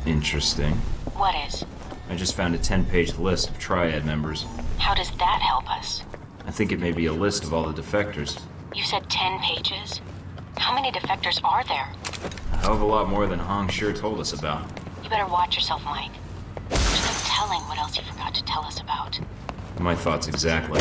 Interesting. What is? I just found a 10-page list of Triad members. How does that help us? I think it may be a list of all the defectors. You said 10 pages? How many defectors are there? A hell of a lot more than Hong sure told us about. You better watch yourself, Mike. There's no telling what else you forgot to tell us about. My thoughts exactly.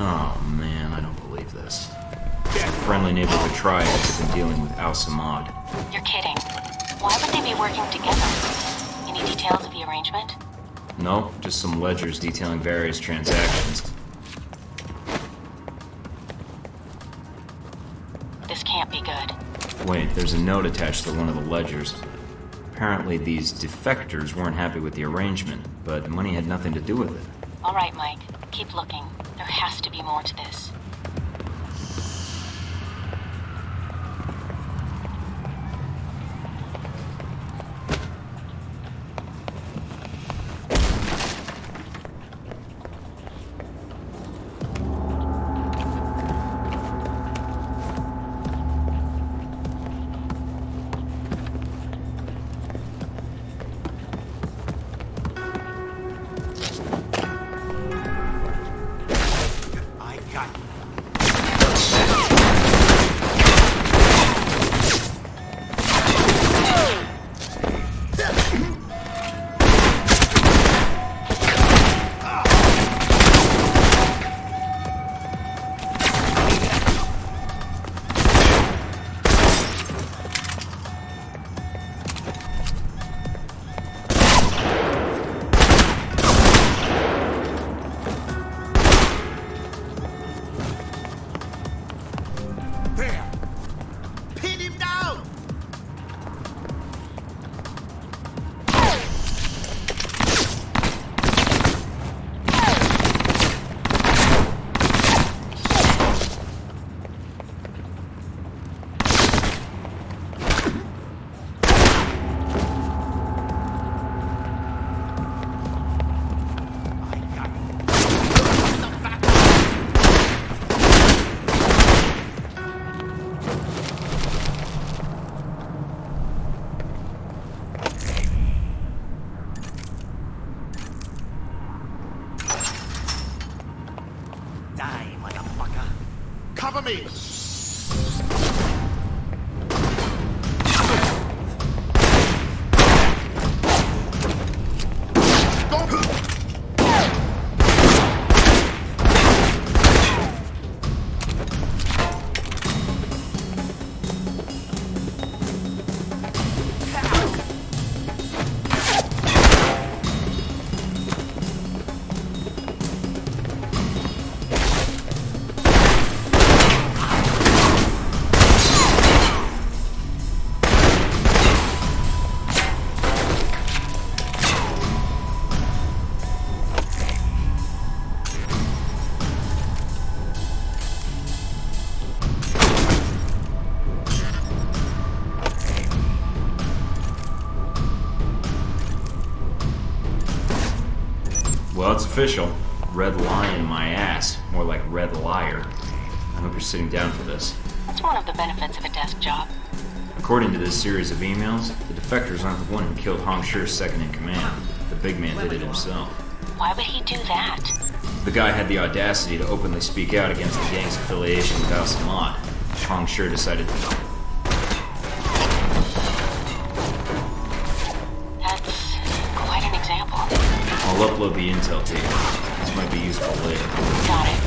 Oh man, I don't believe this. Friendly neighborhood triads have been dealing with Al-Samad. You're kidding. Why would they be working together? Any details of the arrangement? No, just some ledgers detailing various transactions. This can't be good. Wait, there's a note attached to one of the ledgers. Apparently these defectors weren't happy with the arrangement, but money had nothing to do with it. All right, Mike. Keep looking. There has to be more to this. Cover me! Well, it's official. Red lion my ass. More like red liar. I hope you're sitting down for this. It's one of the benefits of a desk job. According to this series of emails, the defectors aren't the one who killed Hong Shi's second in command. The big man did it himself. Why would he do that? The guy had the audacity to openly speak out against the gang's affiliation with Al-Samad. Hong Shi decided to... That's quite an example. I'll upload the intel to you. This might be useful later. Got it.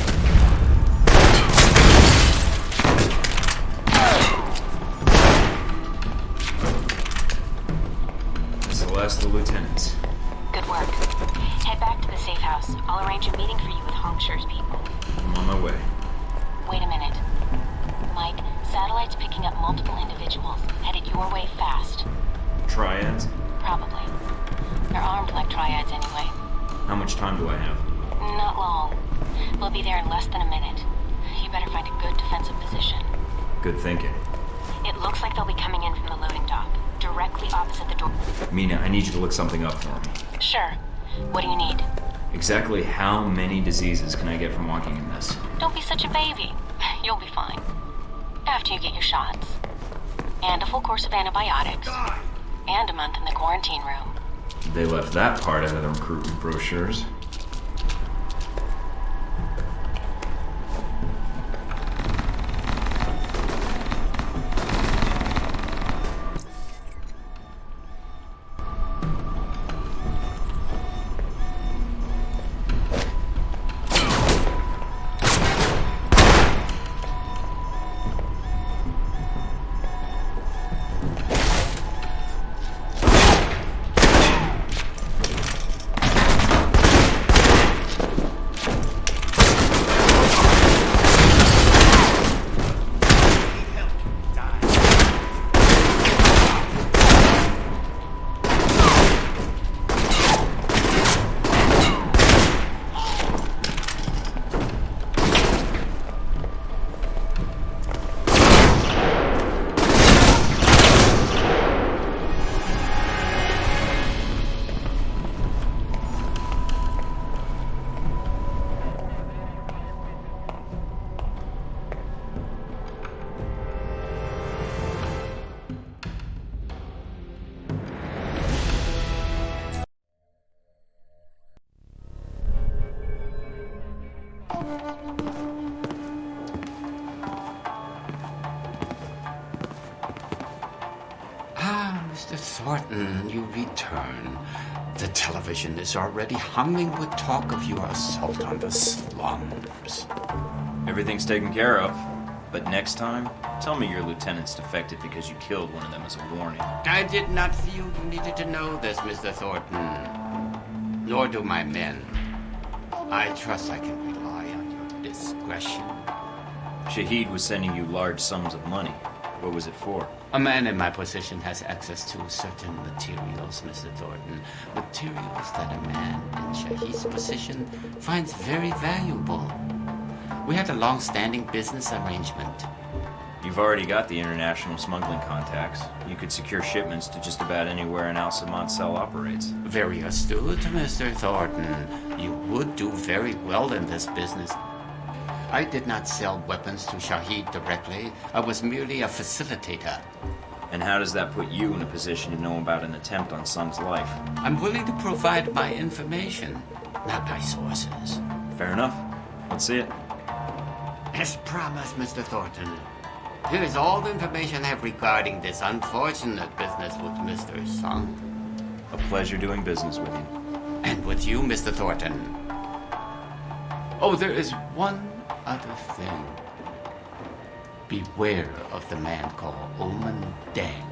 How much time do I have? Not long. We'll be there in less than a minute. You better find a good defensive position. Good thinking. It looks like they'll be coming in from the loading dock, directly opposite the door. Mina, I need you to look something up for me. Sure. What do you need? Exactly how many diseases can I get from walking in this? Don't be such a baby. You'll be fine. After you get your shots. And a full course of antibiotics. And a month in the quarantine room. They left that part out of the recruitment brochures. Mr. Thornton, you return. The television is already humming with talk of your assault on the slums. Everything's taken care of. But next time, tell me your lieutenant's defected because you killed one of them as a warning. I did not feel you needed to know this, Mr. Thornton. Nor do my men. I trust I can rely on your discretion. Shahid was sending you large sums of money. What was it for? A man in my position has access to certain materials, Mr. Thornton. Materials that a man in Shahid's position finds very valuable. We had a long-standing business arrangement. You've already got the international smuggling contacts. You could secure shipments to just about anywhere an Al-Samad cell operates. Very astute, Mr. Thornton. You would do very well in this business. I did not sell weapons to Shahid directly. I was merely a facilitator. And how does that put you in a position to know about an attempt on Sun's life? I'm willing to provide my information, not my sources. Fair enough. Let's see it. As promised, Mr. Thornton. Here is all the information I have regarding this unfortunate business with Mr. Sun. A pleasure doing business with you. And with you, Mr. Thornton. Oh, there is one other thing. Beware of the man called Oman Dang.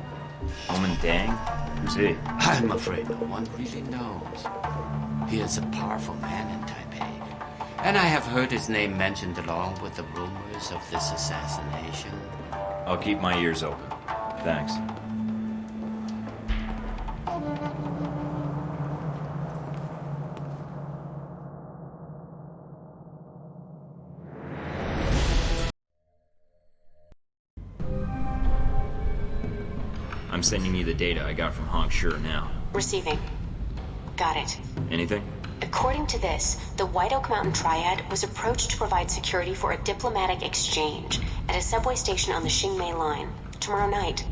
Oman Dang? Who's he? I'm afraid no one really knows. He is a powerful man in Taipei. And I have heard his name mentioned along with the rumors of this assassination. I'll keep my ears open. Thanks. I'm sending you the data I got from Hong Sure now. Receiving. Got it. Anything? According to this, the White Oak Mountain Triad was approached to provide security for a diplomatic exchange at a subway station on the Xingmei line tomorrow night.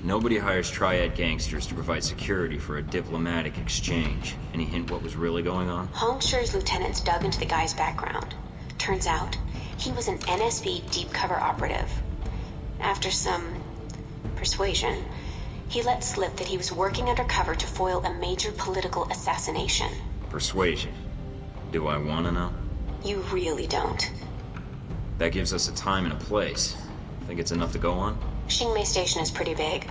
Nobody hires Triad gangsters to provide security for a diplomatic exchange. Any hint what was really going on? Hong Shure's lieutenants dug into the guy's background. Turns out, he was an NSB deep cover operative. After some persuasion, he let slip that he was working undercover to foil a major political assassination. Persuasion. Do I want to know? You really don't. That gives us a time and a place. Think it's enough to go on? Xingmei Station is pretty big.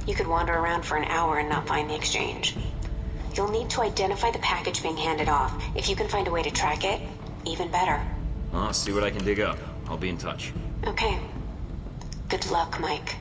You could wander around for an hour and not find the exchange. You'll need to identify the package being handed off. If you can find a way to track it, even better. I'll see what I can dig up. I'll be in touch. Okay. Good luck, Mike.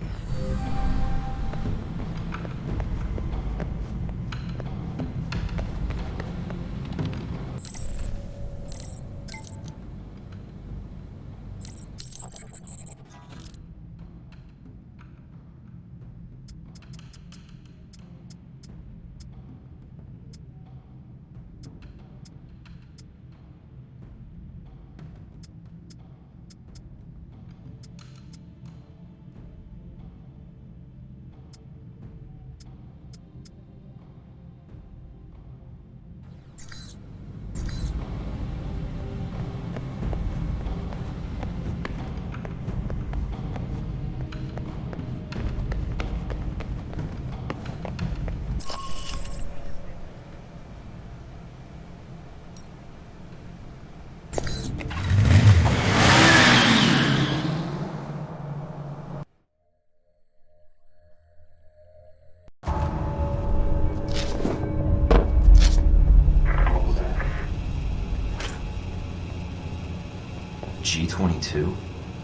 22?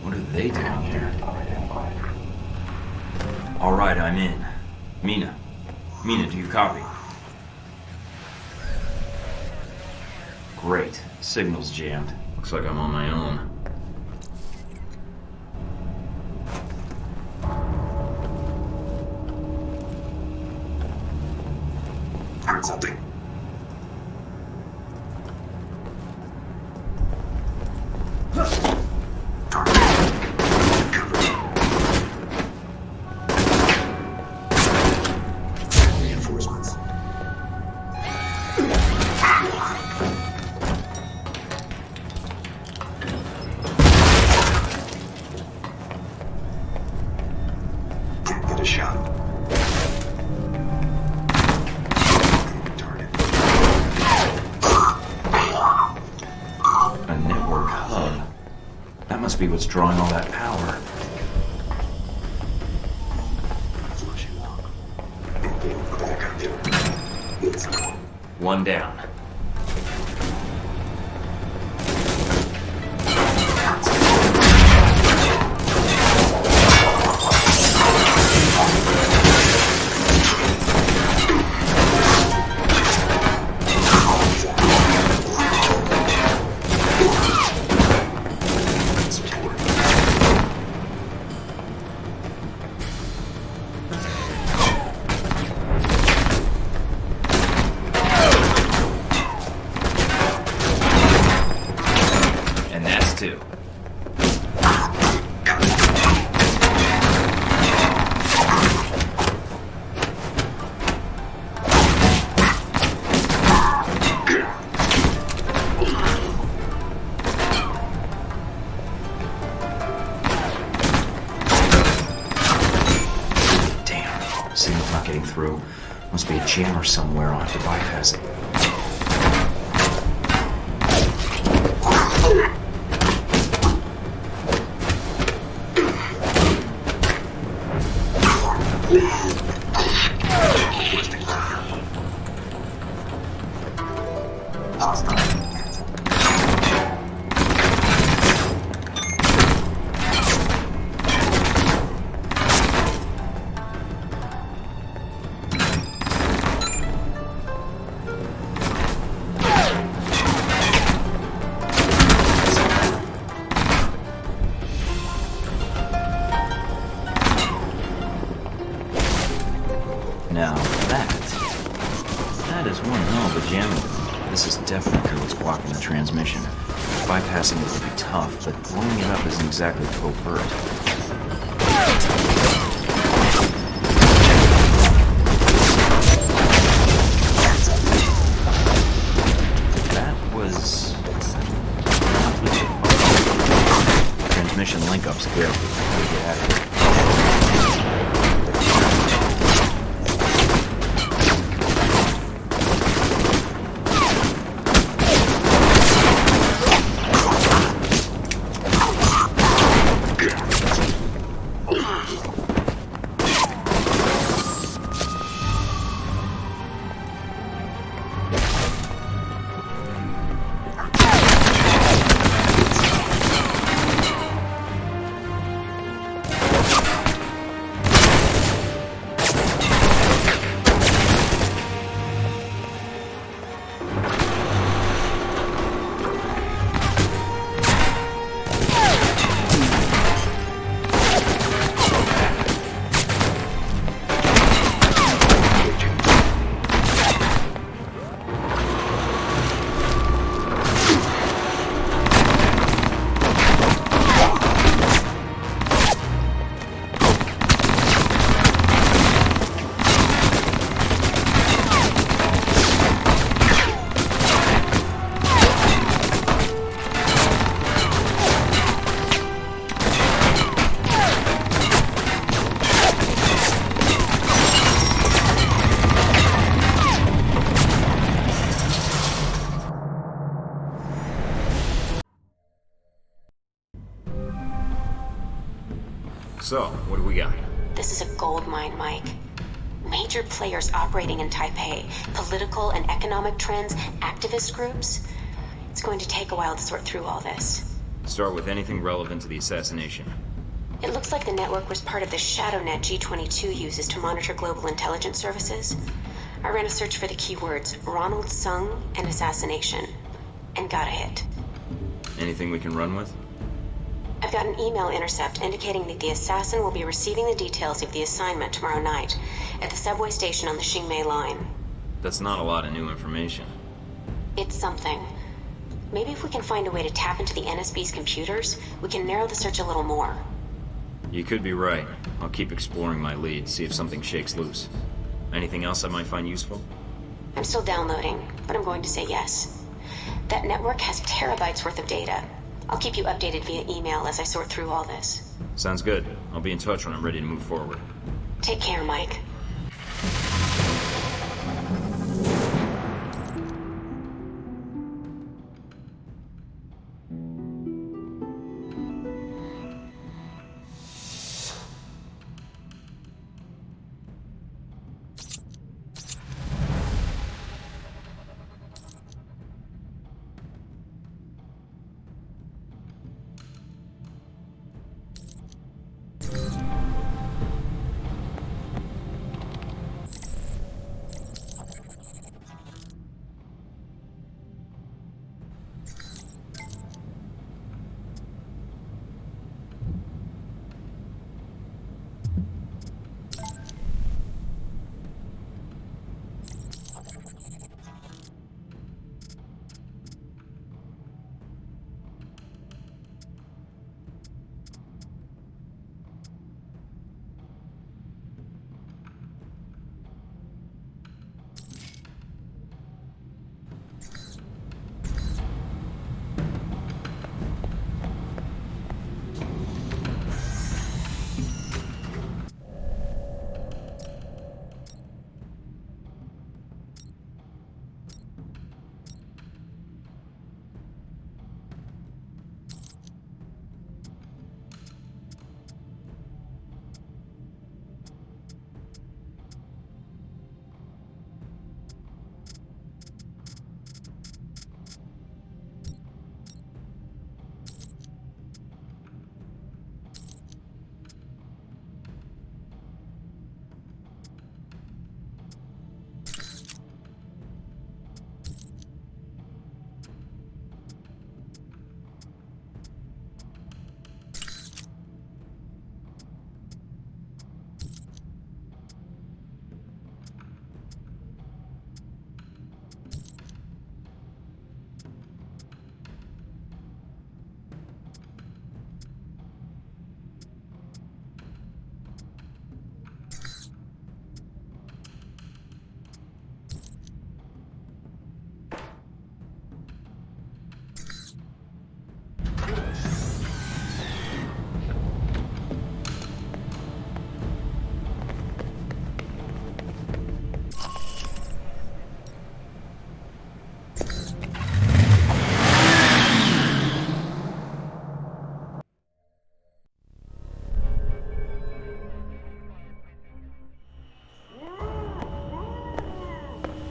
What are they doing here? Alright, I'm in. Mina, do you copy? Great. Signal's jammed. Looks like I'm on my own. Heard something. Reinforcements. Can't get a shot. Target. A network hub. That must be what's drawing all that power. Flushing out. Anything back up there. It's on. One down. And that's two. Damn, signal's not getting through. Must be a jammer somewhere. I'll have to bypass it. Now that is one hell of a jammer. This is definitely what's blocking the transmission. Bypassing it would be tough, but blowing it up isn't exactly covert. That was transmission link-ups here. How do we get out of here? So, what do we got? This is a gold mine, Mike. Major players operating in Taipei, political and economic trends, activist groups. It's going to take a while to sort through all this. Start with anything relevant to the assassination. It looks like the network was part of the shadow net G22 uses to monitor global intelligence services. I ran a search for the keywords Ronald Sung and assassination, and got a hit. Anything we can run with? I've got an email intercept indicating that the assassin will be receiving the details of the assignment tomorrow night at the subway station on the Xingmei line. That's not a lot of new information. It's something. Maybe if we can find a way to tap into the NSB's computers, we can narrow the search a little more. You could be right. I'll keep exploring my lead, see if something shakes loose. Anything else I might find useful? I'm still downloading, but I'm going to say yes. That network has terabytes worth of data. I'll keep you updated via email as I sort through all this. Sounds good. I'll be in touch when I'm ready to move forward. Take care, Mike.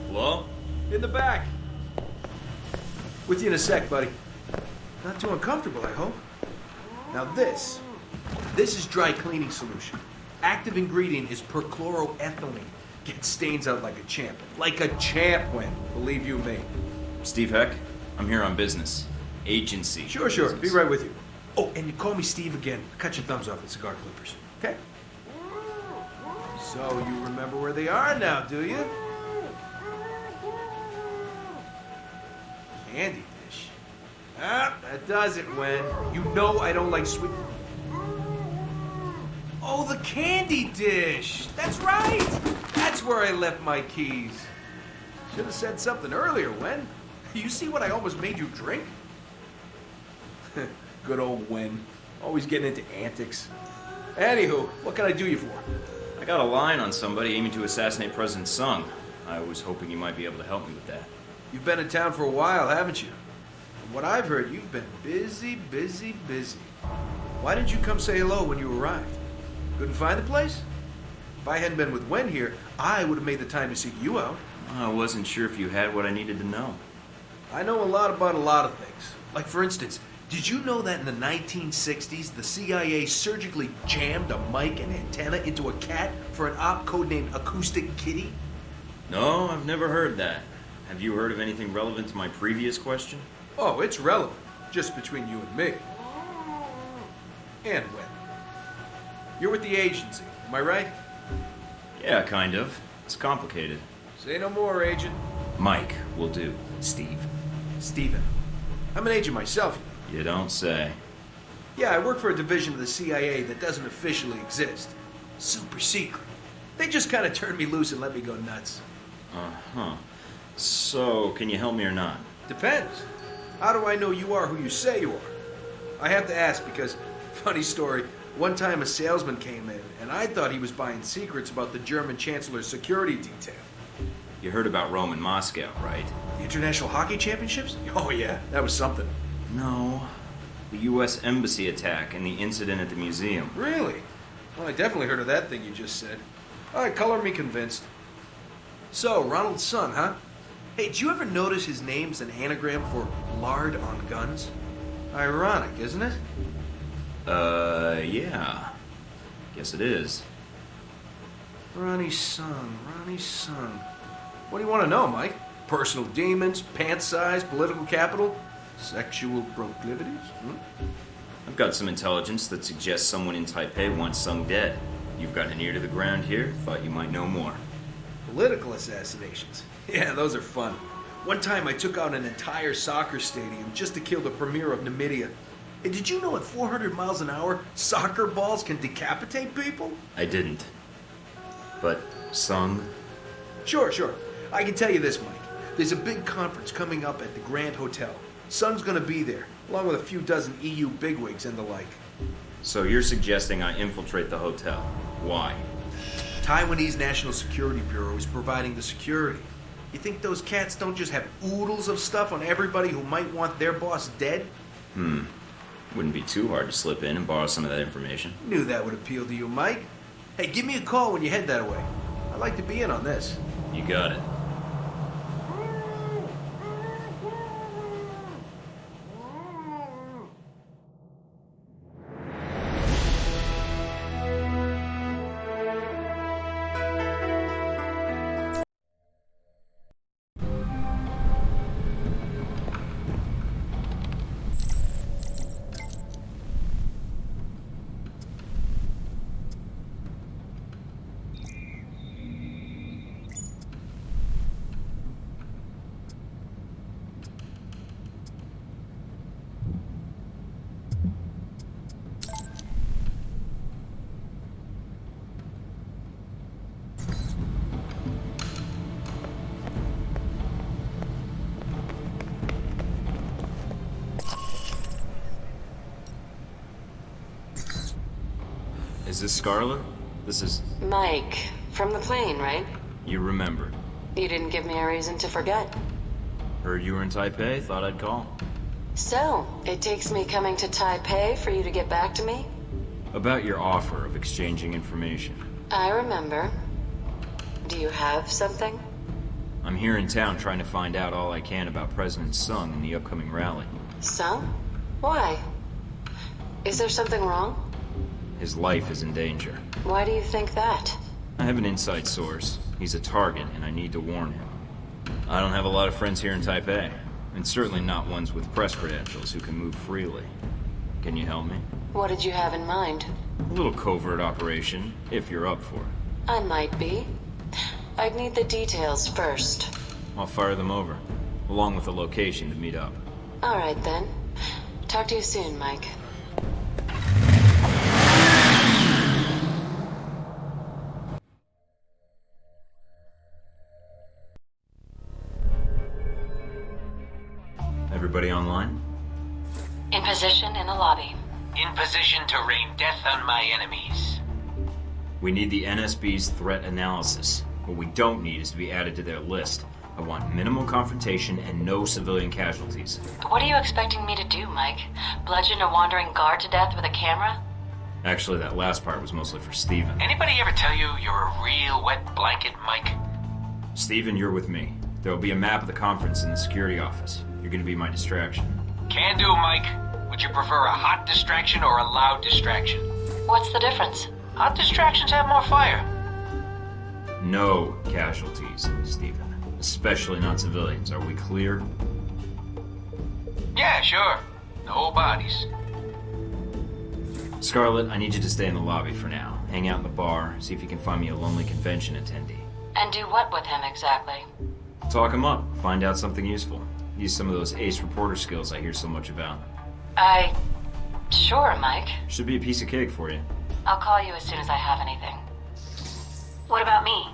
Hello? In the back. With you in a sec, buddy. Not too uncomfortable, I hope. Now this is dry cleaning solution. Active ingredient is perchloroethylene. Gets stains out like a champ. Like a champ, Win. Believe you me. Steve Heck. I'm here on business. Agency. Sure. business. Be right with you. Oh, and you call me Steve again. Cut your thumbs off with cigar clippers. Okay? So you remember where they are now, do you? Candy dish. Ah, that does it, Wen. You know I don't like sweet... Oh, the candy dish! That's right! That's where I left my keys. Should have said something earlier, Wen. You see what I almost made you drink? Good old Wen. Always getting into antics. Anywho, what can I do you for? I got a line on somebody aiming to assassinate President Sung. I was hoping you might be able to help me with that. You've been in town for a while, haven't you? From what I've heard, you've been busy. Why didn't you come say hello when you arrived? Couldn't find the place? If I hadn't been with Wen here, I would have made the time to seek you out. I wasn't sure if you had what I needed to know. I know a lot about a lot of things. Like, for instance, Did you know that in the 1960s, the CIA surgically jammed a mic and antenna into a cat for an op codenamed Acoustic Kitty? No, I've never heard that. Have you heard of anything relevant to my previous question? Oh, it's relevant. Just between you and me. And when. You're with the agency, am I right? Yeah, kind of. It's complicated. Say no more, Agent. Mike will do. Steve. Steven. I'm an agent myself. You don't say. Yeah, I work for a division of the CIA that doesn't officially exist. Super secret. They just kind of turned me loose and let me go nuts. Uh-huh. So, can you help me or not? Depends. How do I know you are who you say you are? I have to ask because, funny story, one time a salesman came in and I thought he was buying secrets about the German Chancellor's security detail. You heard about Rome and Moscow, right? The International Hockey Championships? Oh yeah, that was something. No. The U.S. Embassy attack and the incident at the museum. Really? Well, I definitely heard of that thing you just said. All right, color me convinced. So, Ronald's son, huh? Hey, did you ever notice his name's an anagram for lard on guns? Ironic, isn't it? Yeah. Guess it is. Ronnie's son, Ronnie's son. What do you want to know, Mike? Personal demons, pant size, political capital, sexual proclivities? I've got some intelligence that suggests someone in Taipei wants Sung dead. You've got an ear to the ground here. Thought you might know more. Political assassinations. Yeah, those are fun. One time I took out an entire soccer stadium just to kill the premier of Namibia. Hey, did you know at 400 miles an hour, soccer balls can decapitate people? I didn't. But Sung? Sure. I can tell you this, Mike. There's a big conference coming up at the Grand Hotel. Sung's gonna be there, along with a few dozen EU bigwigs and the like. So you're suggesting I infiltrate the hotel. Why? Taiwanese National Security Bureau is providing the security. You think those cats don't just have oodles of stuff on everybody who might want their boss dead? Wouldn't be too hard to slip in and borrow some of that information. Knew that would appeal to you, Mike. Hey, give me a call when you head that way. I'd like to be in on this. You got it. Is this Scarlet? This is... Mike, from the plane, right? You remembered. You didn't give me a reason to forget. Heard you were in Taipei, thought I'd call. So, it takes me coming to Taipei for you to get back to me? About your offer of exchanging information. I remember. Do you have something? I'm here in town trying to find out all I can about President Sung and the upcoming rally. So? Why? Is there something wrong? His life is in danger. Why do you think that? I have an inside source. He's a target, and I need to warn him. I don't have a lot of friends here in Taipei, and certainly not ones with press credentials who can move freely. Can you help me? What did you have in mind? A little covert operation, if you're up for it. I might be. I'd need the details first. I'll fire them over, along with a location to meet up. All right, then. Talk to you soon, Mike. Everybody online? In position in the lobby. In position to rain death on my enemies. We need the NSB's threat analysis. What we don't need is to be added to their list. I want minimal confrontation and no civilian casualties. What are you expecting me to do, Mike? Bludgeon a wandering guard to death with a camera? Actually, that last part was mostly for Steven. Anybody ever tell you you're a real wet blanket, Mike? Steven, you're with me. There will be a map of the conference in the security office. You're going to be my distraction. Can do, Mike. Would you prefer a hot distraction or a loud distraction? What's the difference? Hot distractions have more fire. No casualties, Stephen. Especially not civilians. Are we clear? Yeah, sure. No bodies. Scarlett, I need you to stay in the lobby for now. Hang out in the bar, see if you can find me a lonely convention attendee. And do what with him exactly? Talk him up, find out something useful. Use some of those ace reporter skills I hear so much about. Sure, Mike. Should be a piece of cake for you. I'll call you as soon as I have anything. What about me?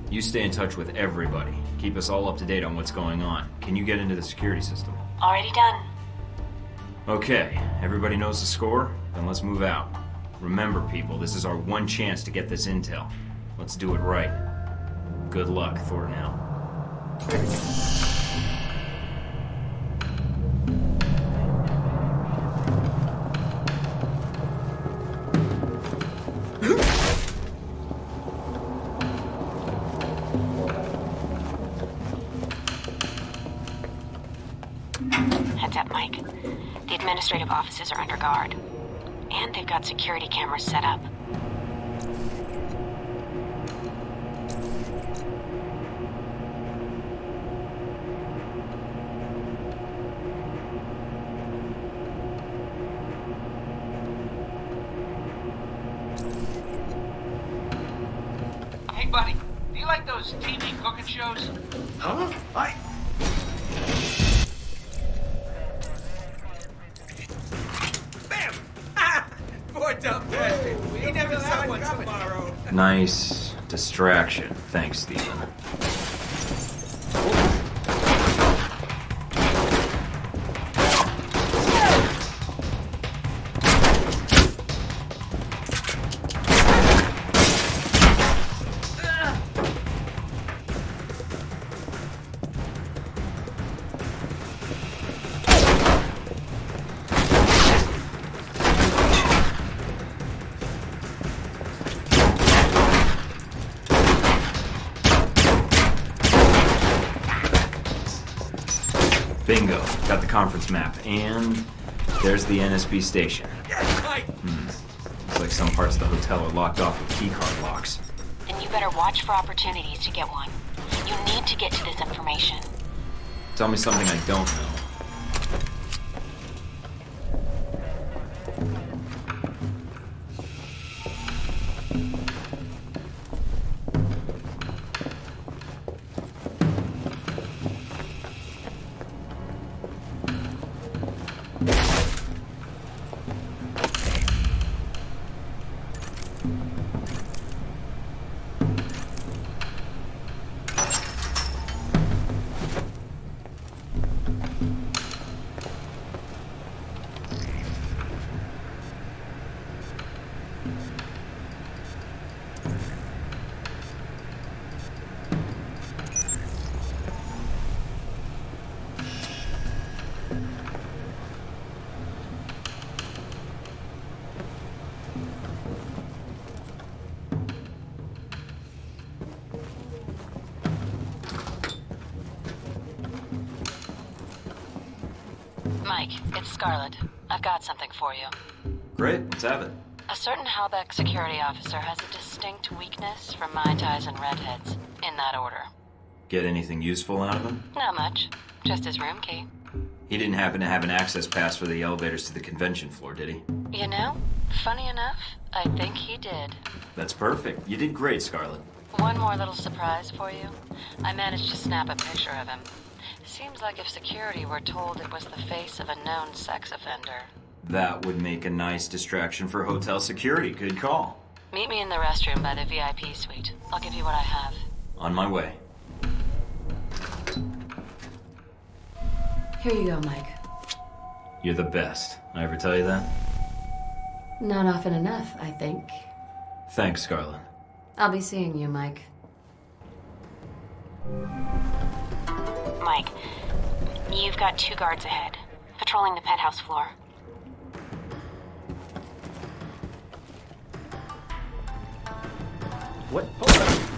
You stay in touch with everybody. Keep us all up to date on what's going on. Can you get into the security system? Already done. Okay, everybody knows the score? Then let's move out. Remember, people, this is our one chance to get this intel. Let's do it right. Good luck, Thornell. Heads up, Mike. The administrative offices are under guard. And they've got security cameras set up. Hey, buddy, do you like those TV cooking shows? Huh? Bam! Ah! Poor dumb bastard. He never saw one tomorrow. Nice distraction. Thanks, Stephen. Bingo. Got the conference map. And there's the NSB station. Looks like some parts of the hotel are locked off with keycard locks. And you better watch for opportunities to get one. You need to get to this information. Tell me something I don't know. Mike, it's Scarlett. I've got something for you. Great, let's have it. A certain Halbeck security officer has a distinct weakness for Mai Tais and redheads. In that order. Get anything useful out of him? Not much. Just his room key. He didn't happen to have an access pass for the elevators to the convention floor, did he? You know, funny enough, I think he did. That's perfect. You did great, Scarlett. One more little surprise for you. I managed to snap a picture of him. Seems like if security were told it was the face of a known sex offender. That would make a nice distraction for hotel security. Good call. Meet me in the restroom by the VIP suite. I'll give you what I have. On my way. Here you go, Mike. You're the best. I ever tell you that? Not often enough, I think. Thanks, Scarlett. I'll be seeing you, Mike. Mike, you've got 2 guards ahead, patrolling the penthouse floor. What? Hold on.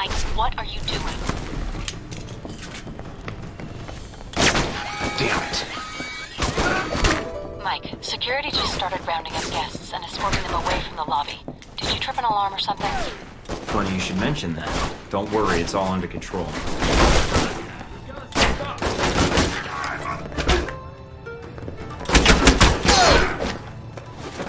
Mike, what are you doing? Damn it. Mike, security just started rounding up guests and escorting them away from the lobby. Did you trip an alarm or something? Funny you should mention that. Don't worry, it's all under control.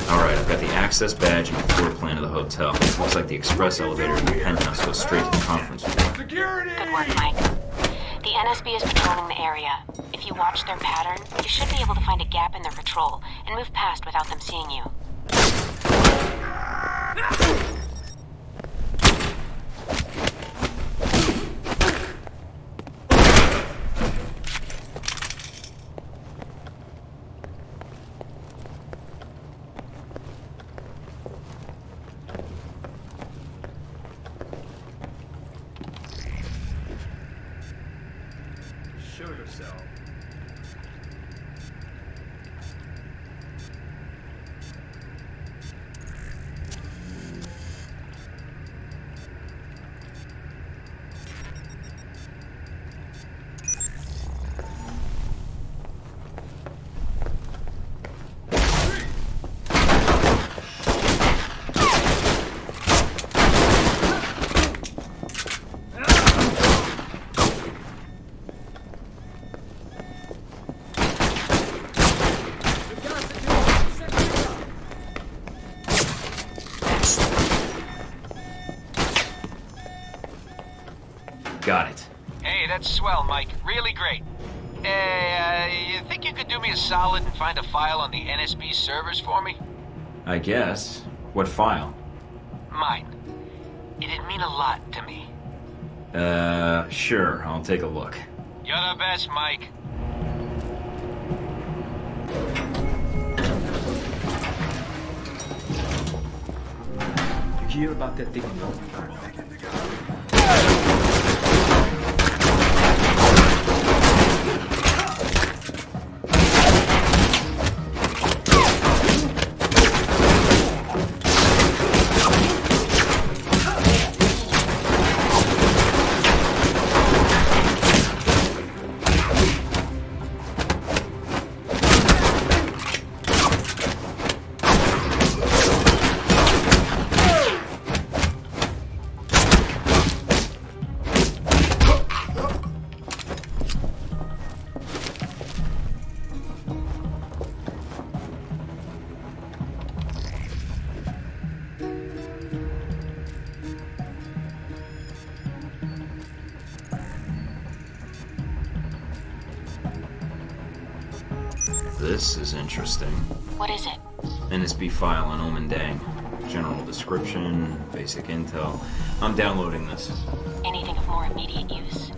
Alright, I've got the access badge and the floor plan of the hotel. Looks like the express elevator in the penthouse goes straight to the conference room. Security! Good work, Mike. The NSB is patrolling the area. If you watch their pattern, you should be able to find a gap in their patrol and move past without them seeing you. Show yourself. Got it. Hey, that's swell, Mike. Really great. You think you could do me a solid and find a file on the NSB servers for me? I guess. What file? Mine. It'd mean a lot to me. Sure. I'll take a look. You're the best, Mike. You hear about that thing? This is interesting. What is it? NSB file on Omen Dang. General description, basic intel. I'm downloading this. Anything of more immediate use?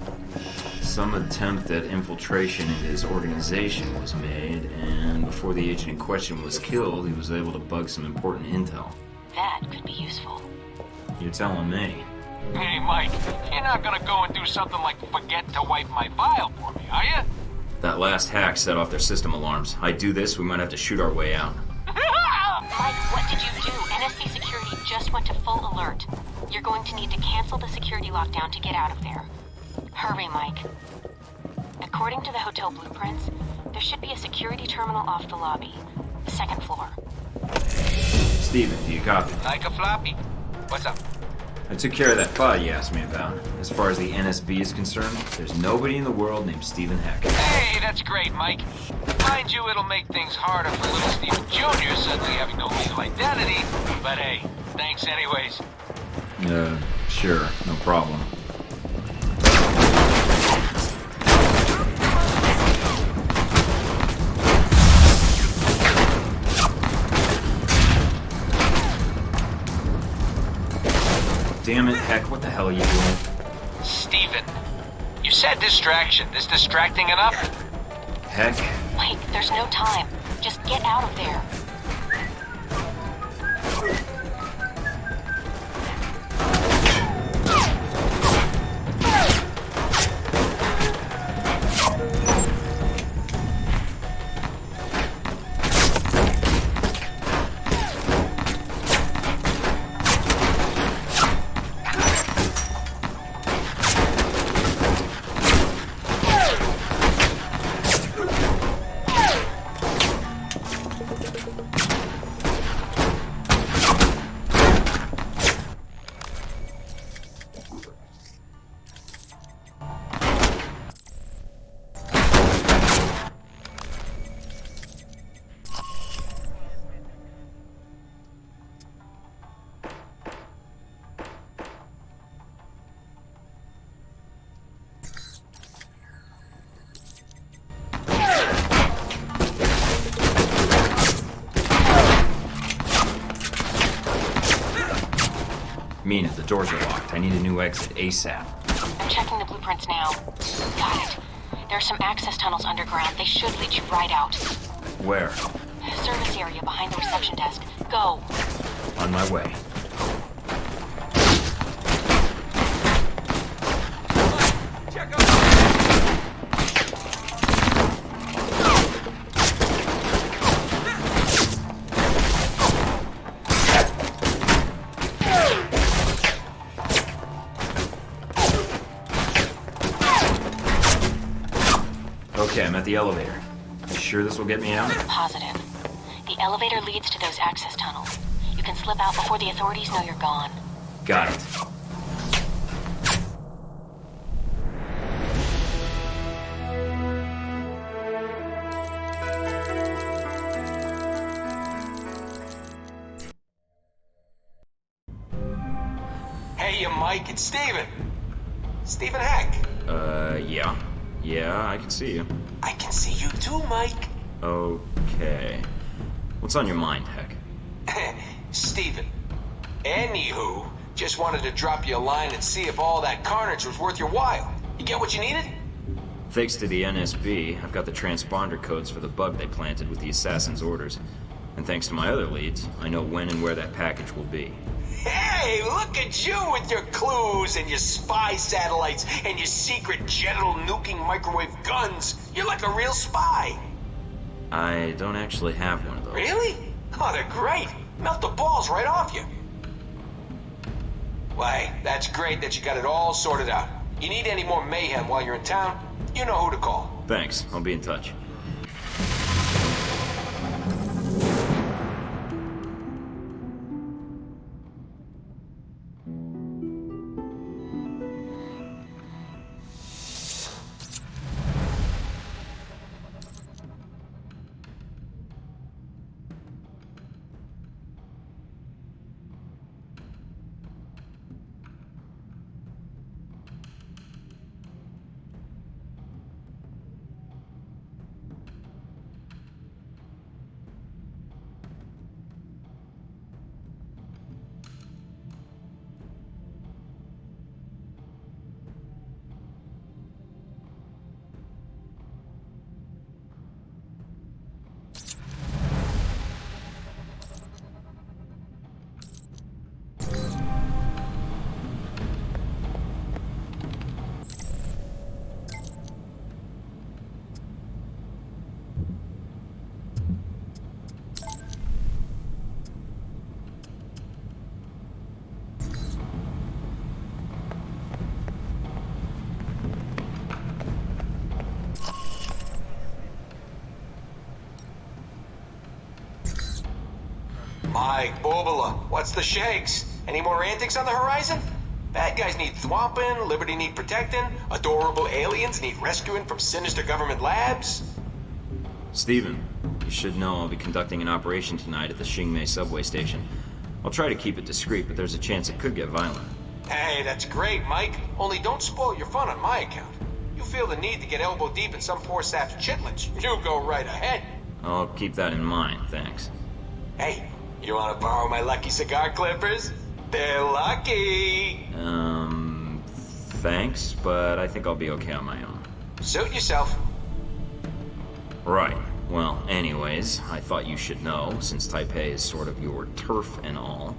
Some attempt at infiltration in his organization was made, and before the agent in question was killed, he was able to bug some important intel. That could be useful. You're telling me. Hey, Mike, you're not gonna go and do something like forget to wipe my file for me, are you? That last hack set off their system alarms. I do this, we might have to shoot our way out. Mike, what did you do? NSB security just went to full alert. You're going to need to cancel the security lockdown to get out of there. Hurry, Mike. According to the hotel blueprints, there should be a security terminal off the lobby. The second floor. Steven, do you copy? Like a floppy. What's up? I took care of that file you asked me about. As far as the NSB is concerned, there's nobody in the world named Stephen Heck. Hey, that's great, Mike. Mind you, it'll make things harder for little Stephen Jr. suddenly having no legal identity. But hey, thanks anyways. Sure, no problem. Damn it, Heck, what the hell are you doing? Steven, you said distraction. Is distracting enough? Heck? Mike, there's no time. Just get out of there. Mina, the doors are locked. I need a new exit ASAP. I'm checking the blueprints now. Got it. There are some access tunnels underground. They should lead you right out. Where? Service area behind the reception desk. Go. On my way. Okay, I'm at the elevator. You sure this will get me out? Positive. The elevator leads to those access tunnels. You can slip out before the authorities know you're gone. Got it. Hey, Mike, it's Steven. Steven Heck. Yeah. Yeah, I can see you. I can see you too, Mike. Okay. What's on your mind, Heck? Steven. Anywho, just wanted to drop you a line and see if all that carnage was worth your while. You get what you needed? Thanks to the NSB, I've got the transponder codes for the bug they planted with the assassin's orders. And thanks to my other leads, I know when and where that package will be. Hey, look at you with your clues and your spy satellites and your secret genital nuking microwave guns. You're like a real spy. I don't actually have one of those. Really? Oh, they're great. Melt the balls right off you. Why, that's great that you got it all sorted out. You need any more mayhem while you're in town, you know who to call. Thanks, I'll be in touch. Mike Bobola, what's the shakes? Any more antics on the horizon? Bad guys need thwomping, liberty need protecting, adorable aliens need rescuing from sinister government labs. Steven, you should know I'll be conducting an operation tonight at the Xingmei subway station. I'll try to keep it discreet, but there's a chance it could get violent. Hey, that's great, Mike. Only don't spoil your fun on my account. You feel the need to get elbow deep in some poor sap's chitlins, you go right ahead. I'll keep that in mind, thanks. Hey, you want to borrow my lucky cigar clippers? They're lucky. Thanks, but I think I'll be okay on my own. Suit yourself. Right. Well, anyways, I thought you should know, since Taipei is sort of your turf and all.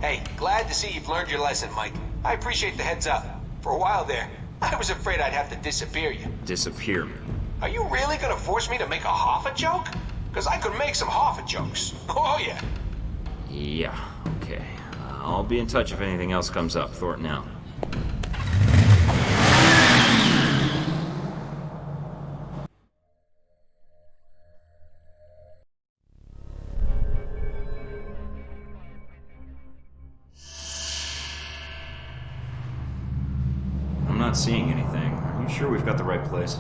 Hey, glad to see you've learned your lesson, Mike. I appreciate the heads up. For a while there, I was afraid I'd have to disappear you. Disappear me? Are you really gonna force me to make a Hoffa joke? Because I could make some Hoffa jokes. Oh, yeah. Yeah, okay. I'll be in touch if anything else comes up. Thornton out. I'm not seeing anything. Are you sure we've got the right place?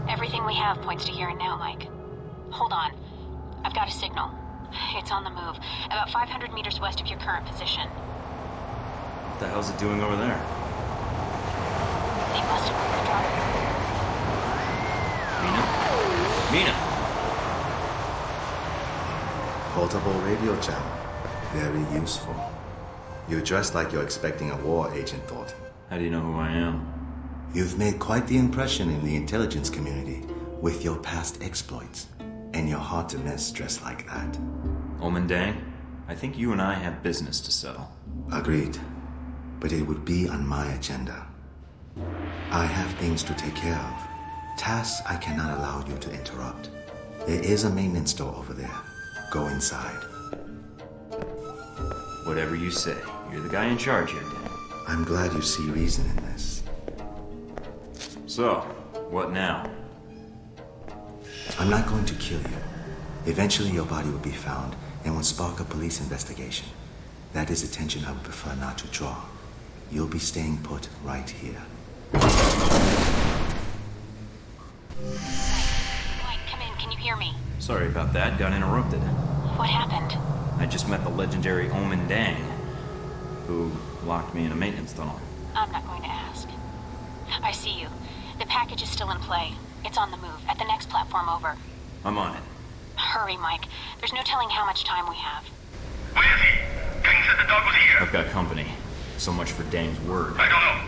Everything we have points to here and now, Mike. Hold on. I've got a signal. It's on the move, about 500 meters west of your current position. What the hell's it doing over there? They must have moved the target. Mina? Mina! Portable radio channel. Very useful. You're dressed like you're expecting a war, Agent Thornton. How do you know who I am? You've made quite the impression in the intelligence community with your past exploits. And you're hard to miss dressed like that. Omendang, I think you and I have business to settle. Agreed. But it would be on my agenda. I have things to take care of. Tasks I cannot allow you to interrupt. There is a maintenance store over there. Go inside. Whatever you say. You're the guy in charge here, Dan. I'm glad you see reason in this. So, what now? I'm not going to kill you. Eventually your body will be found and will spark a police investigation. That is attention I would prefer not to draw. You'll be staying put right here. Mike, come in. Can you hear me? Sorry about that. Got interrupted. What happened? I just met the legendary Omendang, who locked me in a maintenance tunnel. I'm not going to ask. I see you. The package is still in play. It's on the move, at the next platform over. I'm on it. Hurry, Mike. There's no telling how much time we have. Where is he? Gang said the dog was here. I've got company. So much for Dang's word. I don't know.